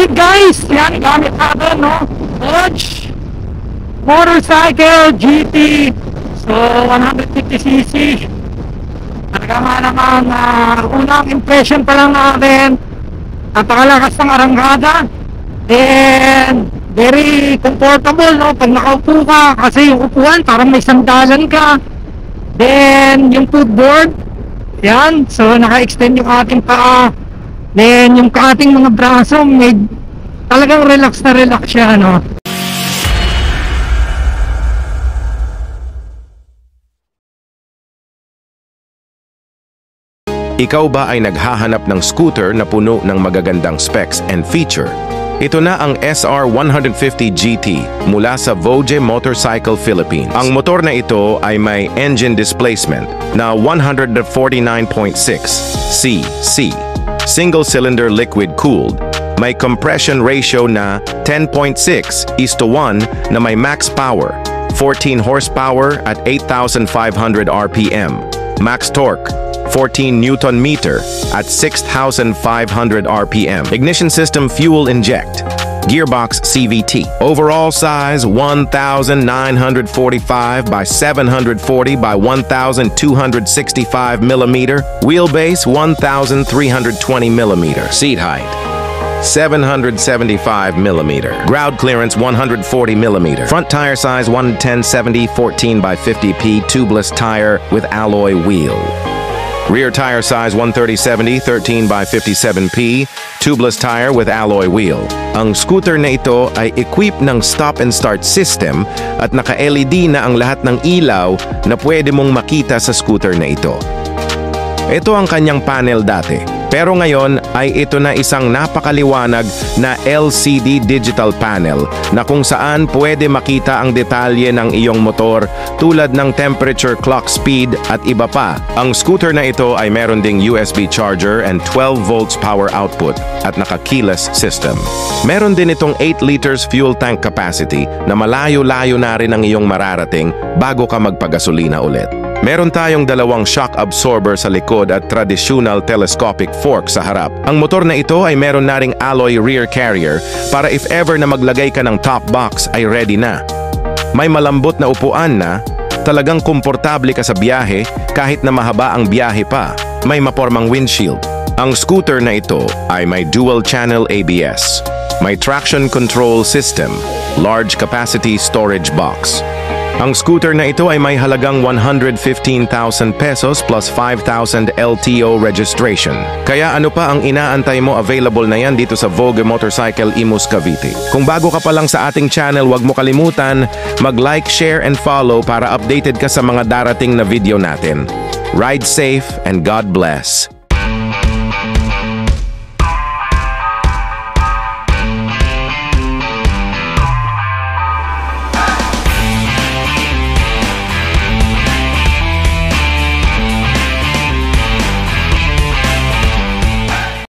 Alright guys, yan gamit natin, no? Dodge Motorcycle GT. So 150cc. Talaga nga naman, unang impression pa lang natin, napakalakas ng arangkada. And very comfortable, no? Pag nakaupo ka, kasi yung upuan parang may sandalan ka. Then yung footboard, yan, so naka-extend yung ating paa. Then yung ating mga braso, may talagang relax na relax siya, no? Ikaw ba ay naghahanap ng scooter na puno ng magagandang specs and feature? Ito na ang SR150 GT mula sa Voge Motorcycle Philippines. Ang motor na ito ay may engine displacement na 149.6 cc. Single-cylinder liquid-cooled. May compression ratio na 10.6:1 na may max power, 14 horsepower at 8,500 RPM. Max torque, 14 Newton meter at 6,500 RPM. Ignition system fuel inject. Gearbox CVT. Overall size 1,945 by 740 by 1,265 millimeter. Wheelbase 1,320 millimeter. Seat height 775 millimeter. Ground clearance 140 millimeter. Front tire size 110/70 14 by 50p tubeless tire with alloy wheel. Rear tire size 130/70 13 by 57p tubeless tire with alloy wheel. Ang scooter na ito ay equipped ng stop and start system at naka-LED na ang lahat ng ilaw na pwede mong makita sa scooter na ito. Ito ang kanyang panel dati, pero ngayon ay ito na isang napakaliwanag na LCD digital panel na kung saan pwede makita ang detalye ng iyong motor tulad ng temperature, clock speed at iba pa. Ang scooter na ito ay meron ding USB charger and 12 volts power output at naka-keyless system. Meron din itong 8 liters fuel tank capacity na malayo-layo na rin ang iyong mararating bago ka magpagasolina ulit. Meron tayong dalawang shock absorber sa likod at traditional telescopic fork sa harap. Ang motor na ito ay meron na ring alloy rear carrier para if ever na maglagay ka ng top box ay ready na. May malambot na upuan na, talagang komportable ka sa biyahe kahit na mahaba ang biyahe pa. May mapormang windshield. Ang scooter na ito ay may dual channel ABS. May traction control system, large capacity storage box. Ang scooter na ito ay may halagang 115,000 pesos plus 5,000 LTO registration. Kaya ano pa ang inaantay mo, available na yan dito sa Voge Motorcycle Imus Cavite. Kung bago ka pa lang sa ating channel, huwag mo kalimutan mag-like, share, and follow para updated ka sa mga darating na video natin. Ride safe and God bless.